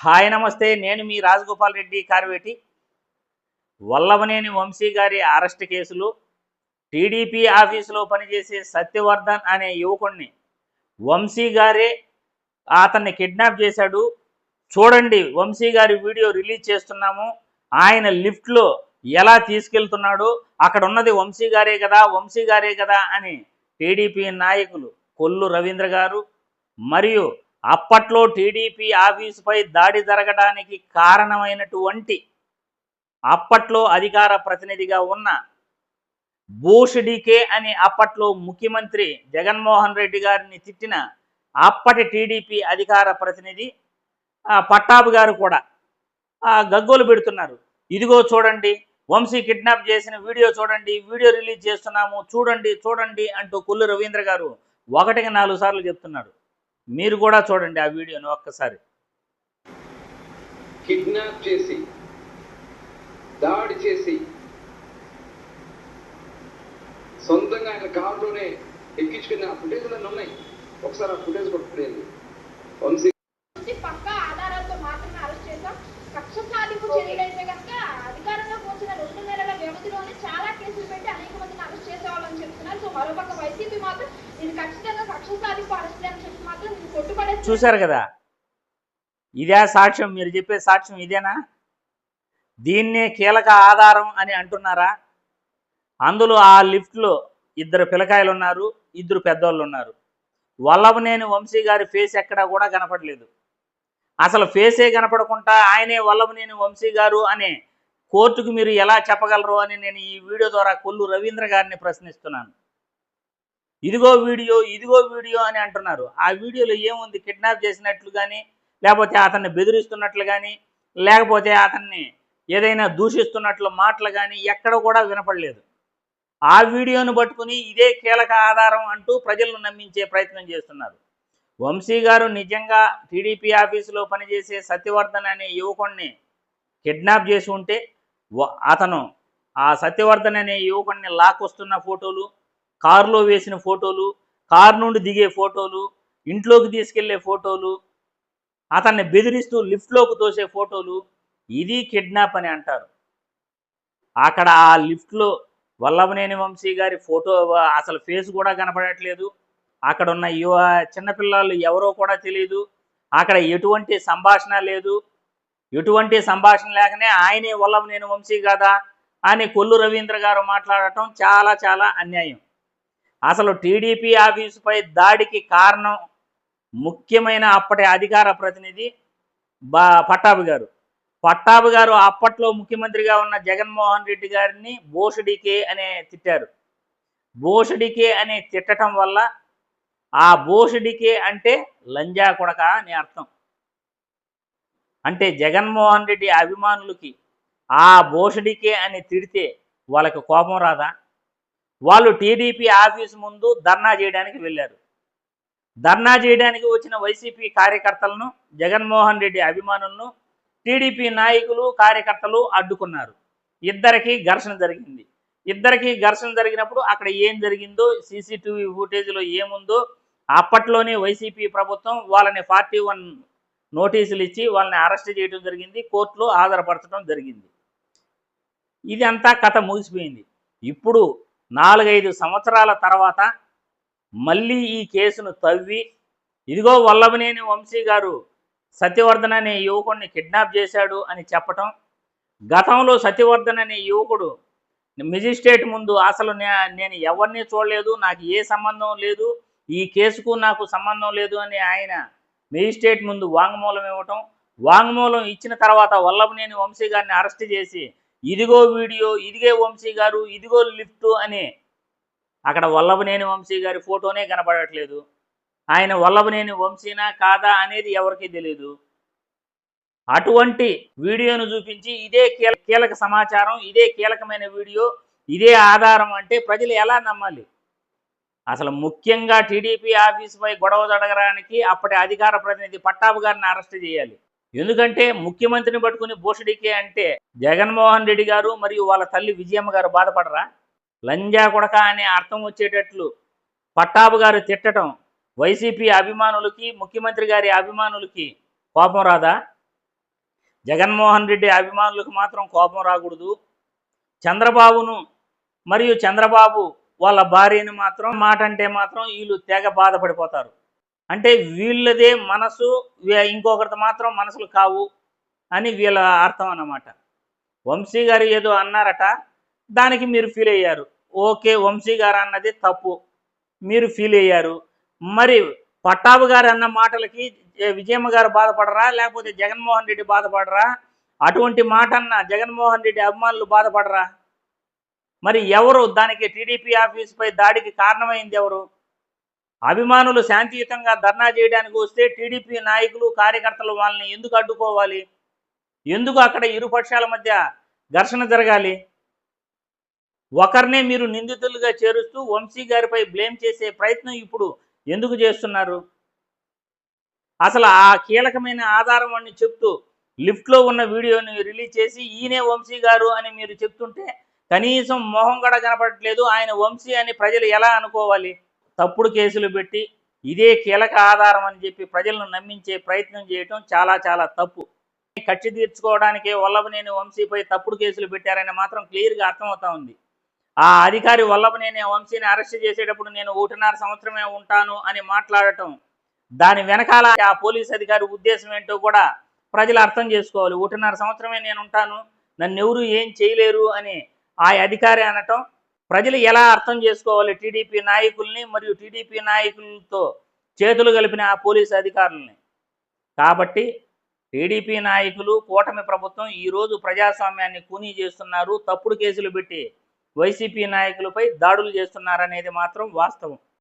Hi నమస్తే. నేను మీ రాజగోపాల్ రెడ్డి కార్వేటి. వల్లభనేని వంశీ గారి అరెస్ట్ కేసులో టీడీపీ ఆఫీసులో పనిచేసే సత్యవర్ధన్ అనే యువకుడిని వంశీ గారే అతన్ని కిడ్నాప్ చేశాడు. చూడండి, వంశీ గారి వీడియో రిలీజ్ చేస్తున్నాము. ఆయన లిఫ్ట్లో ఎలా తీసుకెళ్తున్నాడో, అక్కడ ఉన్నది వంశీ గారే కదా, వంశీ గారే కదా అని టీడీపీ నాయకులు కొల్లు రవీంద్ర గారు మరియు అప్పట్లో టీడీపీ ఆఫీసుపై దాడి జరగడానికి కారణమైనటువంటి అప్పట్లో అధికార ప్రతినిధిగా ఉన్న బోషడికే అని అప్పట్లో ముఖ్యమంత్రి జగన్మోహన్ రెడ్డి గారిని తిట్టిన అప్పటి టీడీపీ అధికార ప్రతినిధి పట్టాభి గారు కూడా గగ్గోలు పెడుతున్నారు. ఇదిగో చూడండి, వంశీ కిడ్నాప్ చేసిన వీడియో చూడండి, వీడియో రిలీజ్ చేస్తున్నాము, చూడండి చూడండి అంటూ కొల్లు రవీంద్ర గారు 1కి 4 సార్లు చెప్తున్నాడు. మీరు కూడా చూడండి ఆ వీడియోని ఒక్కసారి. కిడ్నాప్ చేసి దాడి చేసి సొంతంగా ఆయన కారులోనే ఎక్కించుకున్న ఫుటేజ్లన్నీ ఉన్నాయి. ఒకసారి ఆ ఫుటేజ్ కొట్టుకునేది. వంశీ పక్కా ఆధారాలతో మాత్రమే అరెస్ట్ చేశాం. కక్ష సాధింపు చర్యలైతే కనుక అధికారంలోకి వచ్చిన 2 నెలల వ్యవధిలోనే చాలా కేసులు పెట్టి అనేక మందిని అరెస్ట్ చేసేవాళ్ళని చెప్తున్నారు. సో మరోపక్క వైసీపీ మాత్రం ఇది ఖచ్చితంగా కక్ష సాధింపు అరెస్ట్ అని చెప్పి మాత్రం కొట్టుపడే. చూశారు కదా, ఇదే సాక్ష్యం? మీరు చెప్పే సాక్ష్యం ఇదేనా? దీన్నే కీలక ఆధారం అని అంటున్నారా? అందులో ఆ లిఫ్ట్లో 2 పిల్లకాయలు ఉన్నారు, 2 పెద్దోళ్ళు ఉన్నారు. వల్లభనేని వంశీ గారి ఫేస్ ఎక్కడా కూడా కనపడలేదు. అసలు ఫేసే కనపడకుండా ఆయనే వల్లభనేని వంశీ గారు అనే కోర్టుకు మీరు ఎలా చెప్పగలరు అని నేను ఈ వీడియో ద్వారా కొల్లు రవీంద్ర గారిని ప్రశ్నిస్తున్నాను. ఇదిగో వీడియో, ఇదిగో వీడియో అని అంటున్నారు. ఆ వీడియోలో ఏముంది? కిడ్నాప్ చేసినట్లు కానీ, లేకపోతే అతన్ని బెదిరిస్తున్నట్లు కానీ, లేకపోతే అతన్ని ఏదైనా దూషిస్తున్నట్లు మాటలు కానీ ఎక్కడ కూడా వినపడలేదు. ఆ వీడియోను పట్టుకుని ఇదే కీలక ఆధారం అంటూ ప్రజలను నమ్మించే ప్రయత్నం చేస్తున్నారు. వంశీ గారు నిజంగా టీడీపీ ఆఫీసులో పనిచేసే సత్యవర్ధన్ అనే యువకుడిని కిడ్నాప్ చేసి ఉంటే అతను ఆ సత్యవర్ధన్ అనే యువకుడిని లాక్కొస్తున్న ఫోటోలు, కారులో వేసిన ఫోటోలు, కారు నుండి దిగే ఫోటోలు, ఇంట్లోకి తీసుకెళ్లే ఫోటోలు, అతన్ని బెదిరిస్తూ లిఫ్ట్లోకి తోసే ఫోటోలు, ఇది కిడ్నాప్ అని అంటారు. అక్కడ ఆ లిఫ్ట్లో వల్లభనేని వంశీ గారి ఫోటో అసలు ఫేస్ కూడా కనపడట్లేదు. అక్కడ ఉన్న చిన్నపిల్లలు ఎవరో కూడా తెలియదు. అక్కడ ఎటువంటి సంభాషణ లేదు. ఎటువంటి సంభాషణ లేకనే ఆయనే వల్లభనేని వంశీ కదా అని కొల్లు రవీంద్ర గారు మాట్లాడటం చాలా చాలా అన్యాయం. అసలు టీడీపీ ఆఫీసుపై దాడికి కారణం ముఖ్యమైన అప్పటి అధికార ప్రతినిధి పట్టాభి గారు. పట్టాభి గారు అప్పట్లో ముఖ్యమంత్రిగా ఉన్న జగన్మోహన్ రెడ్డి గారిని బోషడికే అనే తిట్టారు. బోషడికే అనే తిట్టడం వల్ల ఆ బోషడికే అంటే లంజా కొడక అని అర్థం. అంటే జగన్మోహన్ రెడ్డి అభిమానులకి ఆ బోషడికే అని తిడితే వాళ్ళకి కోపం రాదా? వాళ్ళు టీడీపీ ఆఫీసు ముందు ధర్నా చేయడానికి వెళ్ళారు. ధర్నా చేయడానికి వచ్చిన వైసీపీ కార్యకర్తలను, జగన్మోహన్ రెడ్డి అభిమానులను టీడీపీ నాయకులు కార్యకర్తలు అడ్డుకున్నారు. ఇద్దరికీ ఘర్షణ జరిగింది. ఇద్దరికీ ఘర్షణ జరిగినప్పుడు అక్కడ ఏం జరిగిందో, సీసీటీవీ ఫుటేజ్లో ఏముందో, అప్పట్లోనే వైసీపీ ప్రభుత్వం వాళ్ళని 41 నోటీసులు ఇచ్చి వాళ్ళని అరెస్ట్ చేయడం జరిగింది. కోర్టులో హాజరుపరచడం జరిగింది. ఇది అంతా కథ ముగిసిపోయింది. ఇప్పుడు 4-5 సంవత్సరాల తర్వాత మళ్ళీ ఈ కేసును తవ్వి ఇదిగో వల్లభనేని వంశీ గారు సత్యవర్ధన్ అనే యువకుడిని కిడ్నాప్ చేశాడు అని చెప్పటం, గతంలో సత్యవర్ధన్ అనే యువకుడు మెజిస్ట్రేట్ ముందు అసలు నేను ఎవరిని చూడలేదు, నాకు ఏ సంబంధం లేదు, ఈ కేసుకు నాకు సంబంధం లేదు అని ఆయన మెజిస్ట్రేట్ ముందు వాంగ్మూలం ఇవ్వటం, వాంగ్మూలం ఇచ్చిన తర్వాత వల్లభనేని వంశీ గారిని అరెస్ట్ చేసి ఇదిగో వీడియో, ఇదిగే వంశీ గారు, ఇదిగో లిఫ్ట్ అని అక్కడ వల్లభనేని వంశీ గారి ఫోటోనే కనపడట్లేదు. ఆయన వల్లభనేని వంశీనా కాదా అనేది ఎవరికీ తెలియదు. అటువంటి వీడియోను చూపించి ఇదే కీలక సమాచారం, ఇదే కీలకమైన వీడియో, ఇదే ఆధారం అంటే ప్రజలు ఎలా నమ్మాలి? అసలు ముఖ్యంగా టీడీపీ ఆఫీసుపై గొడవ జరగడానికి అప్పటి అధికార ప్రతినిధి పట్టాభి గారిని అరెస్ట్ చేయాలి. ఎందుకంటే ముఖ్యమంత్రిని పట్టుకుని బోషడికే అంటే జగన్మోహన్ రెడ్డి గారు మరియు వాళ్ళ తల్లి విజయమ్మ గారు బాధపడరా? లంజా కొడక అనే అర్థం వచ్చేటట్లు పట్టాభి గారు తిట్టడం వైసీపీ అభిమానులకి, ముఖ్యమంత్రి గారి అభిమానులకి కోపం రాదా? జగన్మోహన్ రెడ్డి అభిమానులకు మాత్రం కోపం రాకూడదు. చంద్రబాబును మరియు చంద్రబాబు వాళ్ళ భార్యని మాత్రం మాట అంటే మాత్రం వీళ్ళు తెగ బాధపడిపోతారు. అంటే వీళ్ళదే మనసు, ఇంకొకరితో మాత్రం మనసులు కావు అని వీళ్ళ అర్థం అన్నమాట. వంశీ గారు ఏదో అన్నారట, దానికి మీరు ఫీల్ అయ్యారు. ఓకే, వంశీ గారు అన్నది తప్పు, మీరు ఫీల్ అయ్యారు. మరి పట్టాభి గారు అన్న మాటలకి విజయమ్మ గారు బాధపడరా, లేకపోతే జగన్మోహన్ రెడ్డి బాధపడరా? అటువంటి మాట అన్న జగన్మోహన్ రెడ్డి అభిమానులు బాధపడరా? మరి ఎవరు దానికి టీడీపీ ఆఫీసుపై దాడికి కారణమైంది ఎవరు? అభిమానులు శాంతియుతంగా ధర్నా చేయడానికి వస్తే టీడీపీ నాయకులు కార్యకర్తలు వాళ్ళని ఎందుకు అడ్డుకోవాలి? ఎందుకు అక్కడ ఇరు పక్షాల మధ్య ఘర్షణ జరగాలి? ఒకరినే మీరు నిందితులుగా చేరుస్తూ వంశీ గారిపై బ్లేమ్ చేసే ప్రయత్నం ఇప్పుడు ఎందుకు చేస్తున్నారు? అసలు ఆ కీలకమైన ఆధారం అని చెప్తూ లిఫ్ట్లో ఉన్న వీడియోని రిలీజ్ చేసి ఈయనే వంశీ గారు అని మీరు చెప్తుంటే కనీసం మొహం కూడా కనపడట్లేదు. ఆయన వంశీ అని ప్రజలు ఎలా అనుకోవాలి? తప్పుడు కేసులు పెట్టి ఇదే కీలక ఆధారం అని చెప్పి ప్రజలను నమ్మించే ప్రయత్నం చేయటం చాలా చాలా తప్పు. కక్ష తీర్చుకోవడానికే వల్లభనేని వంశీపై తప్పుడు కేసులు పెట్టారని మాత్రం క్లియర్గా అర్థమవుతా ఉంది. ఆ అధికారి వల్లభనేని వంశీని అరెస్ట్ చేసేటప్పుడు నేను 1.5 సంవత్సరమే ఉంటాను అని మాట్లాడటం, దాని వెనకాల ఆ పోలీస్ అధికారి ఉద్దేశం ఏంటో కూడా ప్రజలు అర్థం చేసుకోవాలి. 1.5 సంవత్సరమే నేను ఉంటాను, నన్ను ఎవరు ఏం చేయలేరు అని ఆ అధికారి అనటం ప్రజలు ఎలా అర్థం చేసుకోవాలి? టీడీపీ నాయకుల్ని మరియు టీడీపీ నాయకులతో చేతులు కలిపిన ఆ పోలీసు అధికారులని. కాబట్టి టీడీపీ నాయకులు, కూటమి ప్రభుత్వం ఈరోజు ప్రజాస్వామ్యాన్ని కూనీ చేస్తున్నారు, తప్పుడు కేసులు పెట్టి వైసీపీ నాయకులపై దాడులు చేస్తున్నారనేది మాత్రం వాస్తవం.